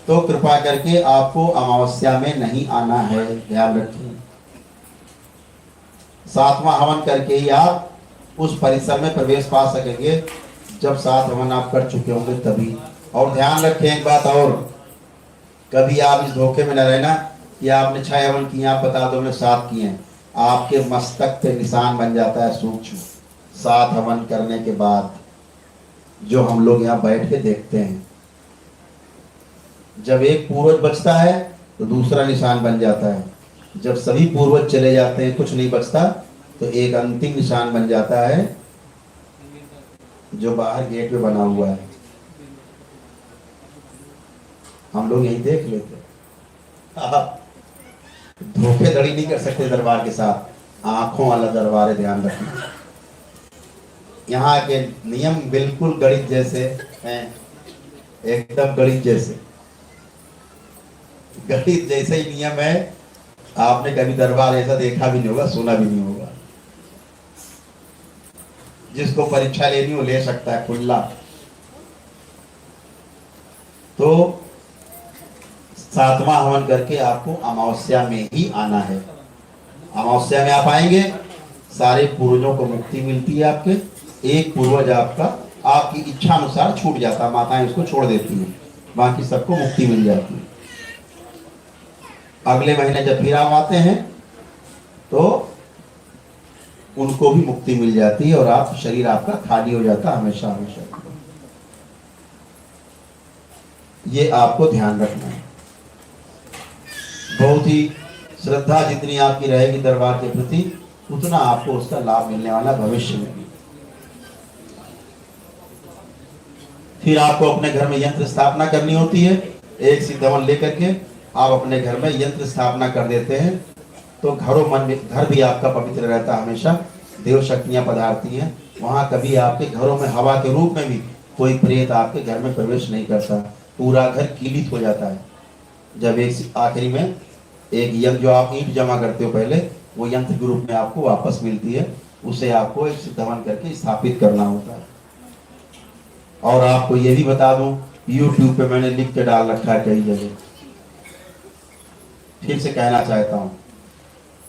तो कृपा करके आपको अमावस्या में नहीं आना है, ध्यान रखिए। 7वां हवन करके ही आप उस परिसर में प्रवेश पा सकेंगे, जब 7 हवन आप कर चुके होंगे तभी। और ध्यान रखें एक बात और, कभी आप इस धोखे में न रहना कि आपने 6 हवन किए, आप बता दो हमने 7 किए हैं। आपके मस्तक पे निशान बन जाता है सूक्ष्म 7 हवन करने के बाद, जो हम लोग यहाँ बैठ के देखते हैं। जब एक पूर्वज बचता है तो दूसरा निशान बन जाता है, जब सभी पूर्वज चले जाते हैं कुछ नहीं बचता तो एक अंतिम निशान बन जाता है, जो बाहर गेट पे बना हुआ है। हम लोग यही देख लेते हैं। धोखेधड़ी नहीं कर सकते दरबार के साथ, आंखों वाला दरबार है, ध्यान रखना। यहाँ के नियम बिल्कुल गणित जैसे हैं, एकदम गणित जैसे, गणित जैसे ही नियम है। आपने कभी दरबार ऐसा देखा भी नहीं होगा, सुना भी नहीं होगा। जिसको परीक्षा लेनी हो ले सकता है खुला। तो 7वां हवन करके आपको अमावस्या में ही आना है। अमावस्या में आप आएंगे, सारे पूर्वजों को मुक्ति मिलती है। आपके एक पूर्वज आपका आपकी इच्छा अनुसार छूट जाता है, माताएं उसको छोड़ देती हैं, बाकी सबको मुक्ति मिल जाती है। अगले महीने जब फिर आप आते हैं तो उनको भी मुक्ति मिल जाती है और आप शरीर आपका खाली हो जाता है हमेशा हमेशा। ये आपको ध्यान रखना है। बहुत ही श्रद्धा जितनी आपकी रहेगी दरबार के प्रति, उतना आपको उसका लाभ मिलने वाला भविष्य में भी। फिर आपको अपने घर में यंत्र स्थापना करनी होती है। एक सिद्ध हवन लेकर के आप अपने घर में यंत्र स्थापना कर देते हैं तो घरों मन में, घर भी आपका पवित्र रहता है हमेशा। देव शक्तियां पधारती हैं वहां, कभी आपके घरों में हवा के रूप में भी कोई प्रेत आपके घर में प्रवेश नहीं करता, पूरा घर कीलित हो जाता है। जब एक आखिरी में एक यंत्र जो आप ईंट जमा करते हो पहले, वो यंत्र के रूप में आपको वापस मिलती है, उसे आपको एक सिद्ध हवन करके स्थापित करना होता है। और आपको ये भी बता दूं, YouTube पे मैंने लिख के डाल रखा है कई जगह, फिर से कहना चाहता हूं,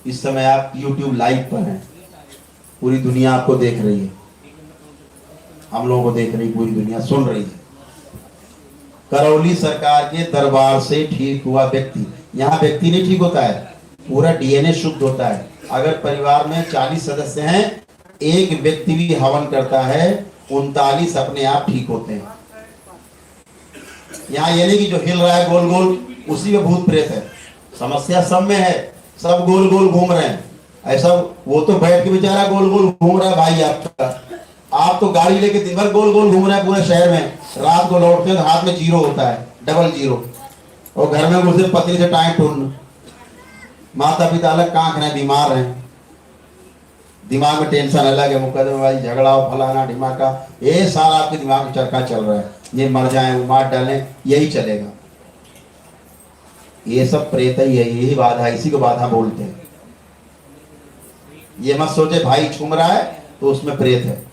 इस समय आप YouTube लाइव पर हैं, पूरी दुनिया आपको देख रही है, हम लोगों को देख रही, पूरी दुनिया सुन रही है। करौली सरकार के दरबार से ठीक हुआ व्यक्ति, यहाँ व्यक्ति नहीं ठीक होता है, पूरा DNA शुद्ध होता है। अगर परिवार में 40 सदस्य हैं, एक व्यक्ति भी हवन करता है, 39 अपने आप ठीक होते हैं। यहाँ ये नहीं कि जो हिल रहा है गोल गोल उसी में भूत प्रेत है, समस्या सब में है, सब गोल गोल घूम रहे हैं। ऐसा वो तो बैठ के बेचारा गोल गोल घूम रहा है भाई आपका, आप तो गाड़ी लेके दिन भर गोल गोल घूम रहे हैं पूरे शहर में, रात को लौटते हैं तो हाथ में 0 होता है, डबल 0, और घर में घुसे पत्नी से टाइम टूटना, माता पिता अलग कांख रहे, बीमार हैं, दिमाग में टेंशन अलग है, मुकदमेबाजी, झगड़ा फलाना ढिमाका, ये सारा आपके दिमाग में चरखा चल रहा है, ये मर जाए वो मार डालें, यही चलेगा। ये सब प्रेत ही है, यही बाधा, इसी को बाधा बोलते हैं। ये मत सोचे भाई छूम रहा है तो उसमें प्रेत है,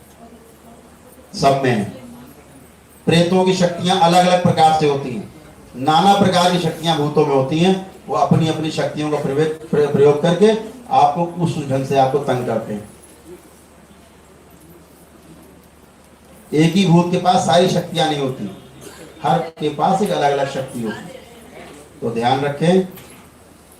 सब में है। प्रेतों की शक्तियां अलग अलग प्रकार से होती हैं, नाना प्रकार की शक्तियां भूतों में होती हैं, वो अपनी अपनी शक्तियों का प्रयोग करके आपको उस ढंग से आपको तंग करते हैं। एक ही भूत के पास सारी शक्तियां नहीं होती, हर के पास एक अलग अलग शक्ति होती है। तो ध्यान रखें,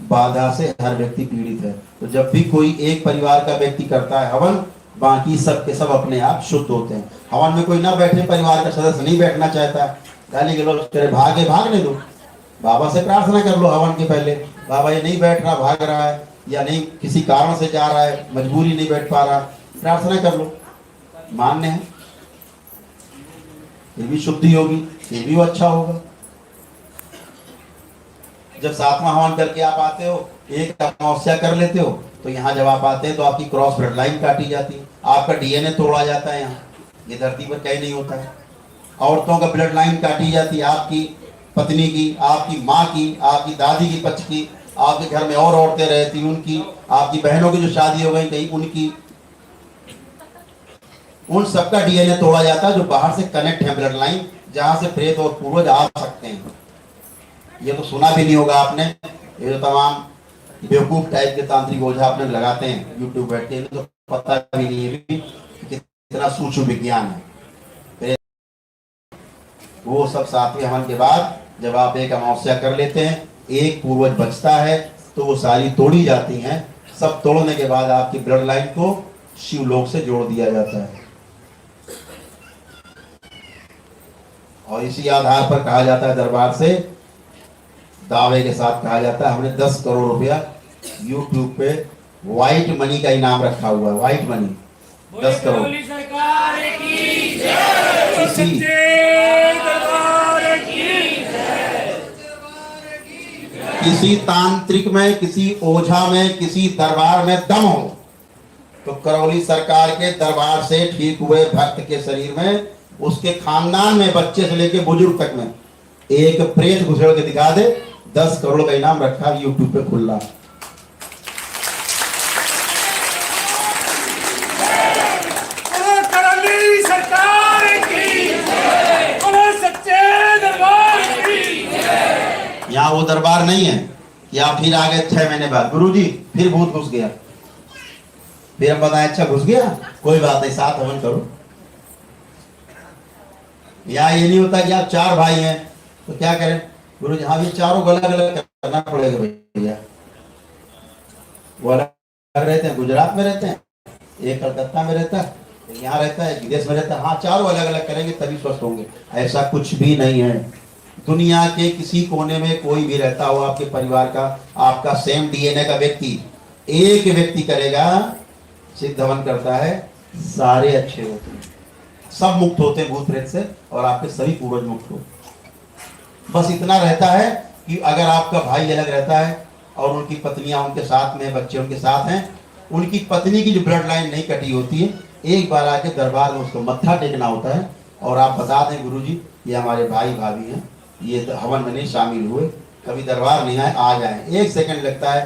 बाधा से हर व्यक्ति पीड़ित है। तो जब भी कोई एक परिवार का व्यक्ति करता है हवन, बाकी सब के सब अपने आप शुद्ध होते हैं। हवन में कोई ना बैठे, परिवार का सदस्य नहीं बैठना चाहता, गाली गलौज करे, भागने दो, बाबा से प्रार्थना कर लो हवन के पहले, बाबा ये नहीं बैठ रहा, भाग रहा है, या नहीं किसी कारण से जा रहा है, मजबूरी नहीं बैठ पा रहा, प्रार्थना कर लो, मान्य है, फिर भी शुद्धि होगी, फिर भी वो अच्छा होगा। जब 7वां हवन करके आप आते हो, एक अमावस्या कर लेते हो, तो यहाँ जब आप आते हैं तो आपकी क्रॉस ब्लड लाइन काटी जाती है, आपका DNA तोड़ा जाता है। यहाँ ये धरती पर कहीं नहीं होता है। औरतों का ब्लड लाइन काटी जाती है, आपकी पत्नी की, आपकी माँ की, आपकी दादी की पक्ष की, आपके घर में और औरतें रहती उनकी, आपकी बहनों की जो शादी हो गई कहीं उनकी, उन सबका DNA तोड़ा जाता है, जो बाहर से कनेक्ट है ब्लड लाइन, जहां से प्रेत और पूर्वज आ सकते हैं। ये तो सुना भी नहीं होगा आपने। ये जो तमाम बेवकूफ टाइप के तांत्रिक ओझा अपने लगाते हैं यूट्यूब बैठ के, तो पता भी नहीं है कि कितना सूक्ष्म विज्ञान है। फिर वो सब सातवें हवन के बाद जब आप एक अमावस्या कर लेते हैं, एक पूर्वज बचता है, तो वो सारी तोड़ी जाती हैं। सब तोड़ने के बाद आपकी ब्लड लाइन को शिवलोक से जोड़ दिया जाता है। और इसी आधार पर कहा जाता है, दरबार से दावे के साथ कहा जाता है, हमने 10 करोड़ रुपया यूट्यूब पे व्हाइट मनी का इनाम रखा हुआ है। White money 10 crore. किसी तांत्रिक में, किसी ओझा में, किसी दरबार में दम हो तो करौली सरकार के दरबार से ठीक हुए भक्त के शरीर में, उसके खानदान में, बच्चे से लेके बुजुर्ग तक में एक प्रेत घुसेड़ के दिखा दे, 10 करोड़ का इनाम रखा यूट्यूब पे खुला। यहाँ वो दरबार नहीं है कि आप फिर आ गए 6 महीने बाद, गुरुजी फिर भूत घुस गया, फिर हम बताएं अच्छा घुस गया, कोई बात नहीं, 7 हवन करो। या ये नहीं होता कि आप 4 भाई हैं तो क्या करें गुरुजी, हाँ भी चारों को अलग अलग करना पड़ेगा भैया। वो अलग रहते हैं, गुजरात में रहते हैं, एक कलकत्ता में रहता है, यहाँ रहता है, विदेश में रहता है। हाँ चारों अलग अलग करेंगे तभी स्वस्थ होंगे, ऐसा कुछ भी नहीं है। दुनिया के किसी कोने में कोई भी रहता हो आपके परिवार का, आपका सेम डीएनए का व्यक्ति, एक व्यक्ति करेगा, सिद्ध हवन करता है, सारे अच्छे होते हैं, सब मुक्त होते हैं भूत प्रेत से, और आपके सभी पूर्वज मुक्त हो। बस इतना रहता है कि अगर आपका भाई अलग रहता है और उनकी पत्नियां उनके साथ में, बच्चे उनके साथ हैं, उनकी पत्नी की जो ब्लड लाइन नहीं कटी होती है, एक बार आके दरबार में उसको मत्था टेकना होता है और आप बता दें गुरुजी ये हमारे भाई भाभी हैं, ये हवन में नहीं शामिल हुए, कभी दरबार नहीं आए, आ जाएं। 1 सेकंड लगता है,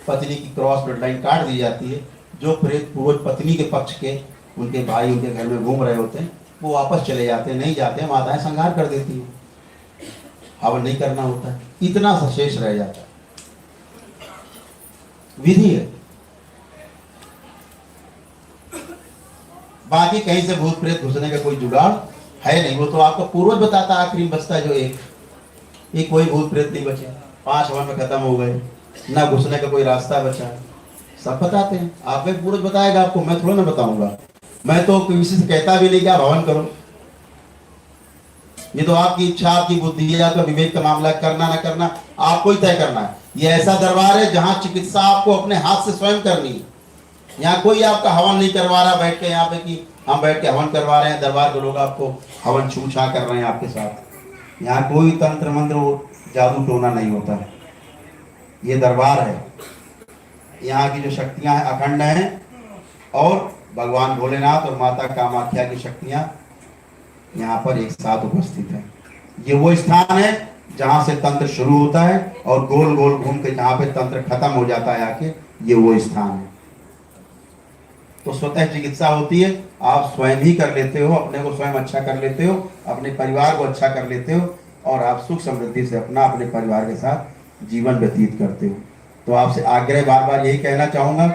पत्नी की क्रॉस ब्लड लाइन काट दी जाती है। जो प्रेत पूर्वज पत्नी के पक्ष के, उनके भाई उनके घर में घूम रहे होते हैं, वो वापस चले जाते हैं, नहीं जाते हैं, माताएं संहार कर देती हैं, हवन नहीं करना होता है, इतना सा शेष रह जाता है। विधि है, बाकी कहीं से भूत प्रेत घुसने का कोई जुगाड़ है नहीं। वो तो आपका पूर्वज बताता है, आखिरी में बचता है जो एक कोई भूत प्रेत नहीं बचे, 5 हवन में खत्म हो गए, ना घुसने का कोई रास्ता बचा, सब बताते हैं। आपका पूर्वज बताएगा आपको, मैं थोड़ा ना बताऊंगा, मैं तो किसी से कहता भी नहीं कि आप हवन करो, ये तो आपकी इच्छा, आपकी बुद्धि है, आपका विवेक का मामला, करना ना करना आपको ही तय करना है। ये ऐसा दरबार है जहां चिकित्सा आपको अपने हाथ से स्वयं करनी है। यहाँ कोई आपका हवन नहीं करवा रहा बैठ के यहाँ पे कि हम बैठ के हवन करवा रहे हैं, दरबार के लोग आपको हवन छूछा कर रहे हैं आपके साथ। यहाँ कोई तंत्र मंत्र जादू टोना नहीं होता है, ये दरबार है। यहाँ की जो शक्तियाँ हैं अखंड हैं, और भगवान भोलेनाथ और माता कामाख्या की शक्तियाँ यहाँ पर एक साथ उपस्थित है। ये वो स्थान है जहाँ से तंत्र शुरू होता है और गोल गोल घूम के जहाँ पे तंत्र खत्म हो जाता है आके, ये वो स्थान है। तो स्वतः चिकित्सा होती है, आप स्वयं ही कर लेते हो, अपने को स्वयं अच्छा कर लेते हो, अपने परिवार को अच्छा कर लेते हो, और आप सुख समृद्धि से अपना अपने परिवार के साथ जीवन व्यतीत करते हो। तो आपसे आग्रह बार बार यही कहना चाहूँगा,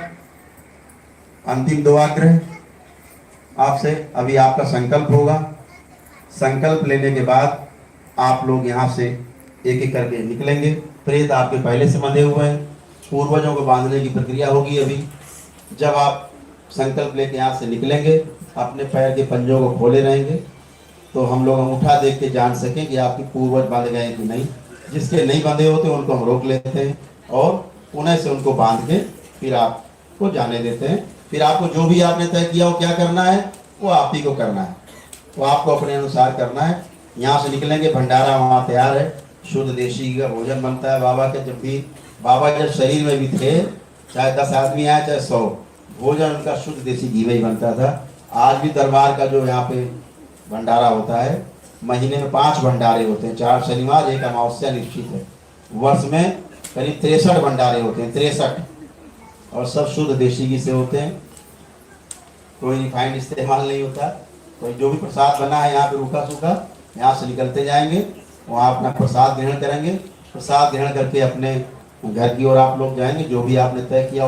अंतिम 2 आग्रह आपसे। अभी आपका संकल्प होगा, संकल्प लेने के बाद आप लोग यहाँ से एक एक करके निकलेंगे। प्रेत आपके पहले से बंधे हुए हैं, पूर्वजों को बांधने की प्रक्रिया होगी अभी। जब आप संकल्प लेके यहाँ से निकलेंगे, अपने पैर के पंजों को खोले रहेंगे, तो हम लोग अंगूठा देख के जान सकें कि आपके पूर्वज बांधे गए कि नहीं। जिसके नहीं बांधे होते उनको हम रोक लेते हैं और पुनः से उनको बांध के फिर आपको जाने देते हैं। फिर आपको जो भी आपने तय किया हो क्या करना है, वो आप ही को करना है, वो आपको अपने अनुसार करना है। यहाँ से निकलेंगे, भंडारा वहाँ तैयार है, शुद्ध देशी का भोजन बनता है बाबा के। जब भी बाबा जब शरीर में भी थे, चाहे 10 आदमी आए चाहे 100, भोजन उनका शुद्ध देसी घी में ही बनता था। आज भी दरबार का जो यहाँ पे भंडारा होता है, महीने में 5 भंडारे होते हैं, 4 शनिवार, 1 अमावस्या निश्चित है। वर्ष में करीब 63 भंडारे होते हैं, 63, और सब शुद्ध देशी घी से होते हैं। कोई रिफाइंड इस्तेमाल नहीं होता। तो जो भी प्रसाद बना है यहाँ पे रूखा सूखा, यहाँ से निकलते जाएंगे वहाँ अपना प्रसाद ग्रहण करेंगे। प्रसाद ग्रहण करके अपने घर की ओर आप लोग जाएंगे। जो भी आपने तय किया